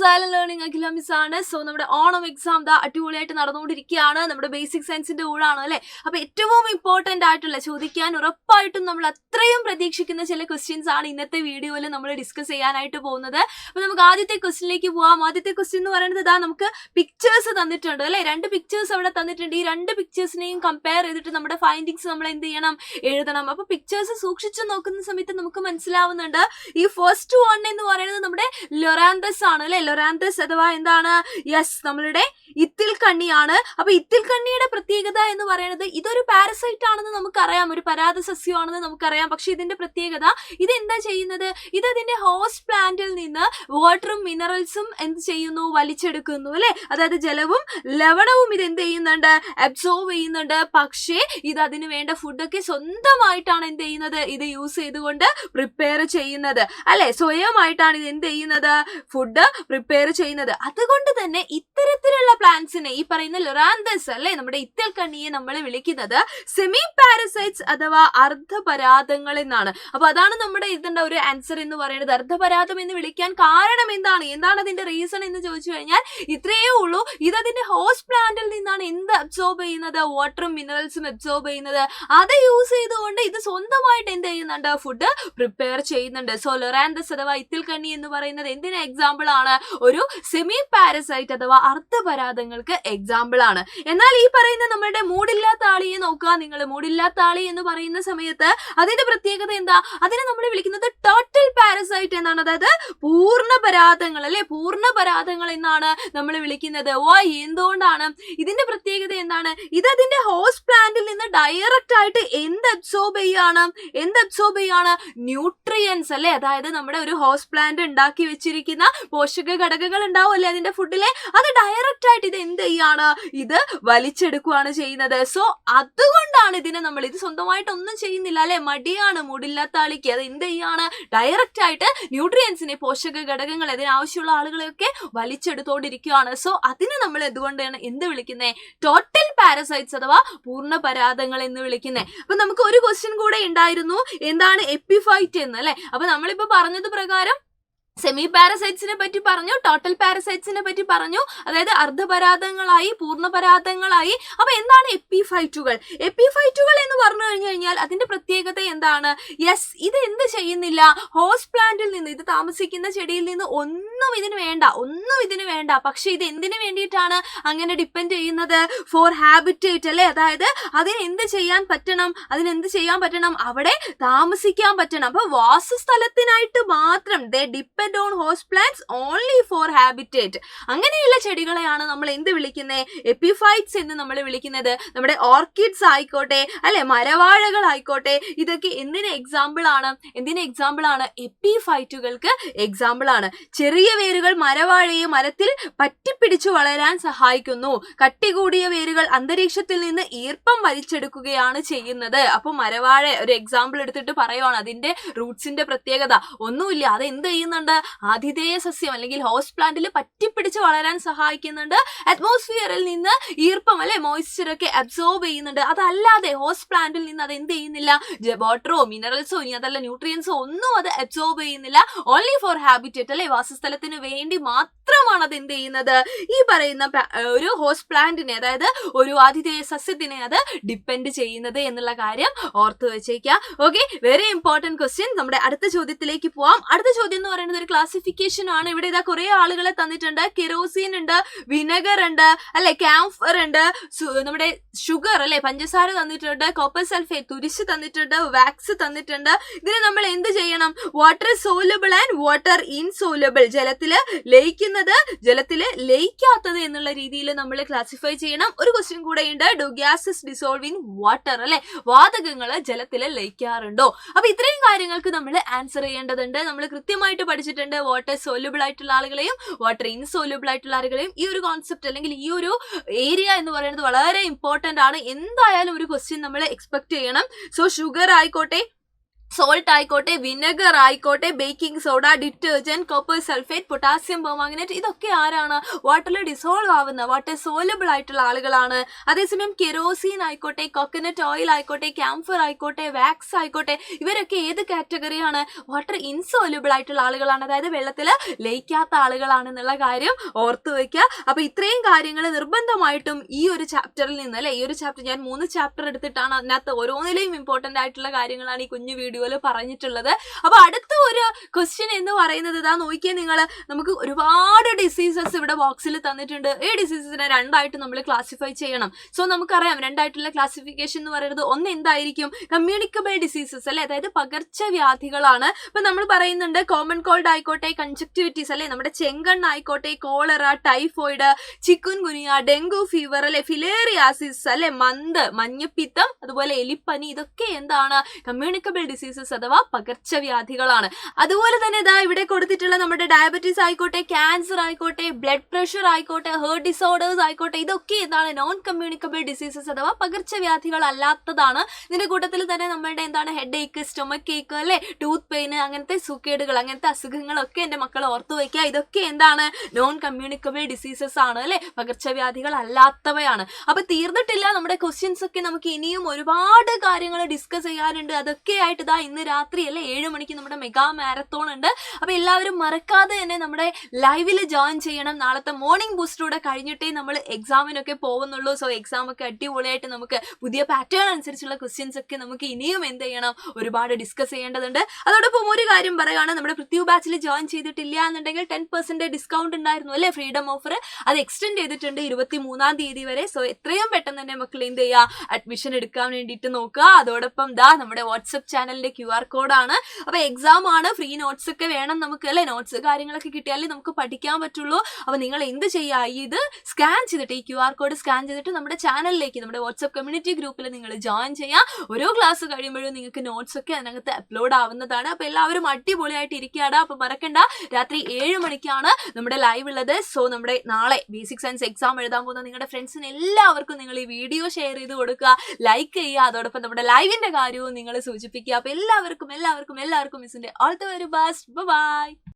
Silent learning അഖില miss ആണ്. So നമ്മുടെ Onam exam അടിപൊളിയായിട്ട് നടന്നുകൊണ്ടിരിക്കുകയാണ്. നമ്മുടെ ബേസിക് സയൻസിന്റെ കൂടാണ് അല്ലെ. അപ്പൊ ഏറ്റവും ഇമ്പോർട്ടന്റ് ആയിട്ടുള്ള ചോദിക്കാൻ ഉറപ്പായിട്ടും നമ്മൾ അത്രയും പ്രതീക്ഷിക്കുന്ന ചില ക്വസ്റ്റ്യൻസ് ആണ് ഇന്നത്തെ വീഡിയോയിൽ നമ്മൾ ഡിസ്കസ് ചെയ്യാനായിട്ട് പോകുന്നത്. അപ്പൊ നമുക്ക് ആദ്യത്തെ ക്വസ്റ്റ്യനിലേക്ക് പോവാം. ആദ്യത്തെ ക്വസ്റ്റ്യൻ എന്ന് പറയുന്നത് നമുക്ക് പിക്ചേഴ്സ് തന്നിട്ടുണ്ട് അല്ലെ. 2 പിക്ചേഴ്സ് അവിടെ തന്നിട്ടുണ്ട്. ഈ 2 പിക്ചേഴ്സിനെയും കമ്പയർ ചെയ്തിട്ട് നമ്മുടെ ഫൈൻഡിങ്സ് നമ്മൾ എന്ത് ചെയ്യണം, എഴുതണം. അപ്പൊ പിക്ചേഴ്സ് സൂക്ഷിച്ചു നോക്കുന്ന സമയത്ത് നമുക്ക് മനസ്സിലാവുന്നുണ്ട് ഈ ഫസ്റ്റ് വൺ എന്ന് പറയുന്നത് നമ്മുടെ ലൊറാന്തസ് ആണ് അല്ലെ. ലൊറാന്തസ് അഥവാ എന്താണ്, യെസ്, നമ്മളുടെ ഇത്തിൽ കണ്ണിയാണ്. അപ്പൊ ഇത്തിൽ കണ്ണിയുടെ പ്രത്യേകത എന്ന് പറയുന്നത് ഇതൊരു പാരസൈറ്റ് ആണെന്ന് നമുക്കറിയാം, ഒരു പരാത സസ്യമാണെന്ന് നമുക്കറിയാം. പക്ഷെ ഇതിന്റെ പ്രത്യേകത ഇത് എന്താ ചെയ്യുന്നത്, ഇത് അതിന്റെ ഹോസ്റ്റ് പ്ലാന്റിൽ നിന്ന് വാട്ടറും മിനറൽസും എന്ത് ചെയ്യുന്നു, വലിച്ചെടുക്കുന്നു അല്ലെ. അതായത് ജലവും ലവണവും ഇത് എന്ത് ചെയ്യുന്നുണ്ട്, അബ്സോർവ് ചെയ്യുന്നുണ്ട്. പക്ഷേ ഇത് അതിന് വേണ്ട ഫുഡൊക്കെ സ്വന്തമായിട്ടാണ് എന്ത് ചെയ്യുന്നത്, ഇത് യൂസ് ചെയ്തുകൊണ്ട് പ്രിപ്പയർ ചെയ്യുന്നത് അല്ലെ. സ്വയമായിട്ടാണ് ഇത് എന്ത് ചെയ്യുന്നത്, ഫുഡ് പ്രിപ്പയർ ചെയ്യുന്നത്. അതുകൊണ്ട് തന്നെ ഇത്തരത്തിലുള്ള പ്ലാന്റ്സിനെ, ഈ പറയുന്ന ലൊറാന്തസ് അല്ലെ, നമ്മുടെ ഇത്തിൽ കണ്ണിയെ നമ്മൾ വിളിക്കുന്നത് സെമി പാരസൈറ്റ്സ് അഥവാ അർദ്ധപരാതങ്ങൾ എന്നാണ്. അപ്പൊ അതാണ് നമ്മുടെ ഇതിന്റെ ഒരു ആൻസർ എന്ന് പറയുന്നത്. അർദ്ധപരാതം എന്ന് വിളിക്കാൻ കാരണം എന്താണ് അതിന്റെ റീസൺ എന്ന് ചോദിച്ചു കഴിഞ്ഞാൽ ഇത്രയേ ഉള്ളൂ. ഇത് അതിന്റെ ഹോസ്റ്റ് പ്ലാന്റിൽ നിന്നാണ് എന്ത് അബ്സോർബ് ചെയ്യുന്നത്, വാട്ടറും മിനറൽസും അബ്സോർബ് ചെയ്യുന്നത്. അത് യൂസ് ചെയ്തുകൊണ്ട് ഇത് സ്വന്തമായിട്ട് എന്ത് ചെയ്യുന്നുണ്ട്, ഫുഡ് പ്രിപ്പയർ ചെയ്യുന്നുണ്ട്. സോ ലൊറാന്തസ് അഥവാ ഇത്തിൽ കണ്ണി എന്ന് പറയുന്നത് എന്തിന് എക്സാമ്പിൾ ആണ്, ഒരു സെമി പാരസൈറ്റ് അഥവാ അർദ്ധപരാതങ്ങൾക്ക് എക്സാമ്പിൾ ആണ്. എന്നാൽ ഈ പറയുന്ന നമ്മുടെ മൂടില്ലാത്ത ആളിയെ നോക്കുക നിങ്ങൾ. മൂടില്ലാത്ത ആളി എന്ന് പറയുന്ന സമയത്ത് അതിന്റെ പ്രത്യേകത എന്താ, അതിനെ നമ്മൾ വിളിക്കുന്നത് ടോട്ടൽ പാരസൈറ്റ് എന്നാണ്. അതായത് പൂർണ്ണപരാതങ്ങൾ അല്ലെ, പൂർണ്ണപരാതങ്ങൾ എന്നാണ് നമ്മൾ വിളിക്കുന്നത്. എന്തുകൊണ്ടാണ്, ഇതിന്റെ പ്രത്യേകത എന്താണ്, ഇത് അതിന്റെ ഹോസ്റ്റ് പ്ലാന്റിൽ നിന്ന് ഡയറക്റ്റ് ആയിട്ട് എന്ത് അബ്സോർബ് ചെയ്യാണ്, ന്യൂട്രിയൻസ് അല്ലെ. അതായത് നമ്മുടെ ഒരു ഹോസ്റ്റ് പ്ലാന്റ് ഉണ്ടാക്കി വെച്ചിരിക്കുന്ന പോഷക ഘടകങ്ങൾ ഉണ്ടാവും അല്ലെ അതിന്റെ ഫുഡിലെ, അത് ഡയറക്റ്റ് ആയിട്ട് ഇത് എന്ത് ചെയ്യാണ്, ഇത് വലിച്ചെടുക്കുകയാണ് ചെയ്യുന്നത്. സോ അതുകൊണ്ടാണ് ഇതിനെ നമ്മൾ, ഇത് സ്വന്തമായിട്ട് ഒന്നും ചെയ്യുന്നില്ല അല്ലെ, മടിയാണ് മൂടില്ലാത്ത ആളിക്ക്. അത് എന്ത് ചെയ്യാണ്, ഡയറക്റ്റ് ആയിട്ട് ന്യൂട്രിയൻസിനെ, പോഷക ഘടകങ്ങൾ, അതിനാവശ്യമുള്ള ആളുകളെയൊക്കെ വലിച്ചെടുത്തോണ്ടിരിക്കുകയാണ്. സോ അതിനെ നമ്മൾ എന്തുകൊണ്ടാണ് എന്ത് വിളിക്കുന്നത്, ടോട്ടൽ പാരസൈറ്റ്സ് അഥവാ പൂർണ്ണപരാതങ്ങൾ എന്ന് വിളിക്കുന്നത്. അപ്പൊ നമുക്ക് ഒരു ക്വസ്റ്റ്യൻ കൂടെ ഉണ്ടായിരുന്നു, എന്താണ് എപ്പിഫൈറ്റ് എന്ന് അല്ലെ. അപ്പൊ നമ്മളിപ്പോ പറഞ്ഞത് പ്രകാരം സെമി പാരസൈറ്റ്സിനെ പറ്റി പറഞ്ഞു, ടോട്ടൽ പാരസൈറ്റ്സിനെ പറ്റി പറഞ്ഞു, അതായത് അർദ്ധപരാതങ്ങളായി, പൂർണ്ണപരാതങ്ങളായി. അപ്പൊ എന്താണ് എപ്പിഫൈറ്റുകൾ? എപ്പിഫൈറ്റുകൾ എന്ന് പറഞ്ഞു കഴിഞ്ഞാൽ അതിന്റെ പ്രത്യേകത എന്താണ്, യെസ്, ഇത് എന്ത് ചെയ്യുന്നില്ല, ഹോസ്റ്റ് പ്ലാന്റിൽ നിന്ന്, ഇത് താമസിക്കുന്ന ചെടിയിൽ നിന്ന് ഒന്നും ഇതിന് വേണ്ട. പക്ഷെ ഇത് എന്തിനു വേണ്ടിയിട്ടാണ് അങ്ങനെ ഡിപ്പെൻഡ് ചെയ്യുന്നത്, ഫോർ ഹാബിറ്റേറ്റ് അല്ലെ. അതായത് അതിനെന്ത് ചെയ്യാൻ പറ്റണം, അവിടെ താമസിക്കാൻ പറ്റണം. അപ്പൊ വാസസ്ഥലത്തിനായിട്ട് മാത്രം ദേ depend on host plants only for habitat. അങ്ങനെയുള്ള ചെടികളെയാണ് നമ്മൾ എന്ത് വിളിക്കുന്നത്, എപ്പിഫൈറ്റ്സ് എന്ന് നമ്മൾ വിളിക്കുന്നത്. നമ്മുടെ ഓർക്കിഡ്സ് ആയിക്കോട്ടെ അല്ലെ, മരവാഴകൾ ആയിക്കോട്ടെ, ഇതൊക്കെ എന്തിന് എക്സാമ്പിൾ ആണ്, എപ്പിഫൈറ്റുകൾക്ക് എക്സാമ്പിൾ ആണ്. ചെറിയ വേരുകൾ മരവാഴയെ മരത്തിൽ പറ്റിപ്പിടിച്ചു വളരാൻ സഹായിക്കുന്നു. കട്ടി കൂടിയ വേരുകൾ അന്തരീക്ഷത്തിൽ നിന്ന് ഈർപ്പം വലിച്ചെടുക്കുകയാണ് ചെയ്യുന്നത്. അപ്പൊ മരവാഴ ഒരു എക്സാമ്പിൾ എടുത്തിട്ട് പറയുവാണ്, അതിന്റെ റൂട്ട്സിന്റെ പ്രത്യേകത ഒന്നുമില്ല, അത് എന്ത് ചെയ്യുന്നുണ്ട്, ആതിഥേയ സസ്യം അല്ലെങ്കിൽ ഹോസ്റ്റ് പ്ലാന്റിൽ പറ്റിപ്പിടിച്ച് വളരാൻ സഹായിക്കുന്നുണ്ട്. അറ്റ്മോസ്ഫിയറിൽ നിന്ന് ഈർപ്പം അല്ലെ, മോയ്സ്ചർ ഒക്കെ അബ്സോർബ് ചെയ്യുന്നുണ്ട്. അതല്ലാതെ ഹോസ്റ്റ് പ്ലാന്റിൽ നിന്ന് അത് എന്ത് ചെയ്യുന്നില്ല, വാട്ടറോ മിനറൽസോ ഇനി അതല്ല ന്യൂട്രിയൻസോ ഒന്നും അത് അബ്സോർബ് ചെയ്യുന്നില്ല. ഓൺലി ഫോർ ഹാബിറ്റേറ്റ് അല്ലെ, വാസസ്ഥലത്തിന് വേണ്ടി മാത്രമാണ് അത് എന്ത് ചെയ്യുന്നത്, ഈ പറയുന്ന ഒരു ഹോസ്റ്റ് പ്ലാന്റിനെ, അതായത് ഒരു ആതിഥേയ സസ്യത്തിനെ അത് ഡിപ്പെൻഡ് ചെയ്യുന്നത് എന്നുള്ള കാര്യം ഓർത്തു വെച്ചേക്കുക. Okay, very important question. നമ്മുടെ അടുത്ത ചോദ്യത്തിലേക്ക് പോവാം. അടുത്ത ചോദ്യം എന്ന് പറയുന്നത് ഒരു ക്ലാസിഫിക്കേഷൻ ആണ്. ഇവിടെ ഇതാ കുറെ ആളുകളെ തന്നിട്ടുണ്ട്. കെറോസിൻ ഉണ്ട്, വിനെഗർ ഉണ്ട് അല്ലെ, ക്യാംഫർ ഉണ്ട്, നമ്മുടെ ഷുഗർ അല്ലെ, പഞ്ചസാര തന്നിട്ടുണ്ട്, കോപ്പർ സൾഫേറ്റ് തുരിശ് തന്നിട്ടുണ്ട്, വാക്സ് തന്നിട്ടുണ്ട്. ഇതിനെ നമ്മൾ എന്ത് ചെയ്യണം, water soluble and water insoluble, ജലത്തില് ലയിക്കുന്നത്, ജലത്തില് ലയിക്കാത്തത് എന്നുള്ള രീതിയിൽ നമ്മൾ ക്ലാസിഫൈ ചെയ്യണം. ഒരു ക്വസ്റ്റ്യൻ കൂടെ ഉണ്ട്, do gases dissolve in water അല്ലെ, വാതകങ്ങള് ജലത്തില് ലയിക്കാറുണ്ടോ. അപ്പൊ ഇത്രയും കാര്യങ്ങൾക്ക് നമ്മൾ ആൻസർ ചെയ്യേണ്ടതുണ്ട്. നമ്മൾ കൃത്യമായിട്ട് പഠിച്ചിട്ടുണ്ട് വാട്ടർ സോല്യൂബിൾ ആയിട്ടുള്ള ആളുകളെയും വാട്ടർ ഇൻസോല്യൂബിൾ ആയിട്ടുള്ള ആളുകളെയും. ഈ ഒരു കോൺസെപ്റ്റ് അല്ലെങ്കിൽ ഈ ഒരു ഏരിയ എന്ന് പറയുന്നത് വളരെ ഇമ്പോർട്ടന്റ് ആണ്. എന്തായാലും ഒരു ക്വസ്റ്റ്യൻ നമ്മൾ എക്സ്പെക്ട് ചെയ്യണം. സോ ഷുഗർ ആയിക്കോട്ടെ, സോൾട്ട് ആയിക്കോട്ടെ, വിനെഗർ ആയിക്കോട്ടെ, baking soda, detergent, copper sulphate, potassium permanganate, ഇതൊക്കെ ആരാണ്? വാട്ടറിൽ ഡിസോൾവ് ആവുന്ന വാട്ടർ സോലബിൾ ആയിട്ടുള്ള ആളുകളാണ്. അതേസമയം കെറോസിൻ ആയിക്കോട്ടെ, കോക്കനട്ട് ഓയിൽ ആയിക്കോട്ടെ, ക്യാംഫർ ആയിക്കോട്ടെ, വാക്സ് ആയിക്കോട്ടെ, ഇവരൊക്കെ ഏത് കാറ്റഗറിയാണ്? വാട്ടർ ഇൻസോലബിൾ ആയിട്ടുള്ള ആളുകളാണ്, അതായത് വെള്ളത്തിൽ ലയിക്കാത്ത ആളുകളാണെന്നുള്ള കാര്യം ഓർത്തു വെക്കുക. അപ്പൊ ഇത്രയും കാര്യങ്ങൾ നിർബന്ധമായിട്ടും ഈ ഒരു ചാപ്റ്ററിൽ നിന്ന്, അല്ലെ, ഈ ഒരു ചാപ്റ്റർ ഞാൻ 3 ചാപ്റ്റർ എടുത്തിട്ടാണ് അതിനകത്ത് ഓരോന്നിലെയും ഇമ്പോർട്ടന്റ് ആയിട്ടുള്ള കാര്യങ്ങളാണ് ഈ കുഞ്ഞു വീഡിയോയിൽ പറഞ്ഞിട്ടുള്ളത്. അപ്പൊ അടുത്ത ഒരു ക്വസ്റ്റ്യൻ എന്ന് പറയുന്നത് ഇതാ നോക്കിയേ നിങ്ങൾ, നമുക്ക് ഒരുപാട് ഡിസീസസ് ഇവിടെ ബോക്സിൽ തന്നിട്ടുണ്ട്. ഈ ഡിസീസസിനെ രണ്ടായിട്ട് നമ്മൾ ക്ലാസിഫൈ ചെയ്യണം. സോ നമുക്കറിയാം രണ്ടായിട്ടുള്ള ക്ലാസിഫിക്കേഷൻ എന്ന് പറയുന്നത് ഒന്ന് എന്തായിരിക്കും? കമ്മ്യൂണിക്കബിൾ ഡിസീസസ്, അല്ലെ, അതായത് പകർച്ചവ്യാധികളാണ്. ഇപ്പൊ നമ്മൾ പറയുന്നുണ്ട് കോമൺ കോൾഡ് ആയിക്കോട്ടെ, കൺജക്ടിവിറ്റീസ്, അല്ലെ, നമ്മുടെ ചെങ്കണ്ണ് ആയിക്കോട്ടെ, കോളറ, ടൈഫോയിഡ്, ചിക്കുൻ ഗുനിയ, ഡെങ്കു ഫീവർ, അല്ലെ, ഫിലേറിയാസിസ്, അല്ലെ, മഞ്ഞപ്പിത്തം, അതുപോലെ എലിപ്പനി, ഇതൊക്കെ എന്താണ്? കമ്മ്യൂണിക്കബിൾ ഡിസീസസ് അഥവാ പകർച്ചവ്യാധികളാണ്. അതുപോലെ തന്നെ ഇതാ ഇവിടെ കൊടുത്തിട്ടുള്ള നമ്മുടെ ഡയബറ്റീസ് ആയിക്കോട്ടെ, ക്യാൻസർ ആയിക്കോട്ടെ, ബ്ലഡ് പ്രഷർ ആയിക്കോട്ടെ, ഹേർട്ട് ഡിസോർഡേഴ്സ് ആയിക്കോട്ടെ, ഇതൊക്കെ എന്താണ്? നോൺ കമ്മ്യൂണിക്കബിൾ ഡിസീസസ് അഥവാ പകർച്ചവ്യാധികൾ അല്ലാത്തതാണ്. ഇതിന്റെ കൂട്ടത്തിൽ തന്നെ നമ്മളുടെ എന്താണ്? ഹെഡ് ഏക്ക്, സ്റ്റൊമക്ക് ഏക്ക്, അല്ലെ, ടൂത്ത് പെയിൻ, അങ്ങനത്തെ സുക്കേടുകൾ, അങ്ങനത്തെ അസുഖങ്ങളൊക്കെ എന്റെ മക്കൾ ഓർത്തു വയ്ക്കുക. ഇതൊക്കെ എന്താണ്? നോൺ കമ്മ്യൂണിക്കബിൾ ഡിസീസസ് ആണ്, അല്ലെ, പകർച്ചവ്യാധികൾ അല്ലാത്തവയാണ്. അപ്പൊ തീർന്നിട്ടില്ല നമ്മുടെ ക്വസ്റ്റ്യൻസ് ഒക്കെ, നമുക്ക് ഇനിയും ഒരുപാട് കാര്യങ്ങൾ ഡിസ്കസ് ചെയ്യാനുണ്ട്. അതൊക്കെ ആയിട്ട് ഇതാ ഇന്ന് രാത്രി, അല്ലെ, 7 മണിക്ക് നമ്മുടെ മെഗാ മാരത്തോൺ ഉണ്ട്. അപ്പൊ എല്ലാവരും മറക്കാതെ തന്നെ നമ്മുടെ ലൈവിൽ ജോയിൻ ചെയ്യണം. നാളത്തെ മോർണിംഗ് ബൂസ്റ്ററൂടെ കഴിഞ്ഞിട്ടേ നമ്മൾ എക്സാമിനൊക്കെ പോകുന്നുള്ളൂ. സോ എക്സാം ഒക്കെ അടിപൊളിയായിട്ട് നമുക്ക് പുതിയ പാറ്റേൺ അനുസരിച്ചുള്ള ക്വസ്റ്റ്യൻസ് ഒക്കെ നമുക്ക് ഇനിയും എന്ത് ചെയ്യണം? ഒരുപാട് ഡിസ്കസ് ചെയ്യേണ്ടതുണ്ട്. അതോടൊപ്പം ഒരു കാര്യം പറയുകയാണ്, നമ്മുടെ പൃഥ്വി ബാച്ചിൽ ജോയിൻ ചെയ്തിട്ടില്ല എന്നുണ്ടെങ്കിൽ 10% ഡിസ്കൗണ്ട് ഉണ്ടായിരുന്നു, അല്ലെ, ഫ്രീഡം ഓഫർ. അത് എക്സ്റ്റെൻഡ് ചെയ്തിട്ടുണ്ട് 23-ാം തീയതി വരെ. സോ എത്രയും പെട്ടെന്ന് തന്നെ മക്കൾ എന്ത് ചെയ്യുക? അഡ്മിഷൻ എടുക്കാൻ വേണ്ടിയിട്ട് നോക്കുക. അതോടൊപ്പം നമ്മുടെ വാട്സ്ആപ്പ് ചാനലിന്റെ QR കോഡാണ്. അപ്പൊ എക്സാം ആണ്, ഫ്രീ നോട്ട്സ് ഒക്കെ വേണം നമുക്ക്, അല്ലെ, നോട്ട്സ് കാര്യങ്ങളൊക്കെ കിട്ടിയാലേ നമുക്ക് പഠിക്കാൻ പറ്റുള്ളൂ. അപ്പൊ നിങ്ങൾ എന്ത് ചെയ്യുക? ഇത് സ്കാൻ ചെയ്തിട്ട്, ഈ QR കോഡ് സ്കാൻ ചെയ്തിട്ട് നമ്മുടെ ചാനലിലേക്ക്, നമ്മുടെ വാട്സ്ആപ്പ് കമ്മ്യൂണിറ്റി ഗ്രൂപ്പിൽ നിങ്ങൾ ജോയിൻ ചെയ്യാം. ഓരോ ക്ലാസ് കഴിയുമ്പോഴും നിങ്ങൾക്ക് നോട്ട്സ് ഒക്കെ അതിനകത്ത് അപ്ലോഡ് ആവുന്നതാണ്. അപ്പൊ എല്ലാവരും അടിപൊളിയായിട്ട് ഇരിക്കുകയാണ്. അപ്പൊ മറക്കണ്ട, രാത്രി 7 മണിക്കാണ് നമ്മുടെ ലൈവ് ഉള്ളത്. സോ നമ്മുടെ നാളെ ബേസിക് സയൻസ് എക്സാം എഴുതാൻ പോകുന്ന നിങ്ങളുടെ ഫ്രണ്ട്സിന് എല്ലാവർക്കും നിങ്ങൾ ഈ വീഡിയോ ഷെയർ ചെയ്ത് കൊടുക്കുക, ലൈക്ക് ചെയ്യുക. അതോടൊപ്പം നമ്മുടെ ലൈവിന്റെ കാര്യവും നിങ്ങൾ സൂചിപ്പിക്കുക. അപ്പൊ എല്ലാവർക്കും മിസ്സിന്റെ all the very best. By.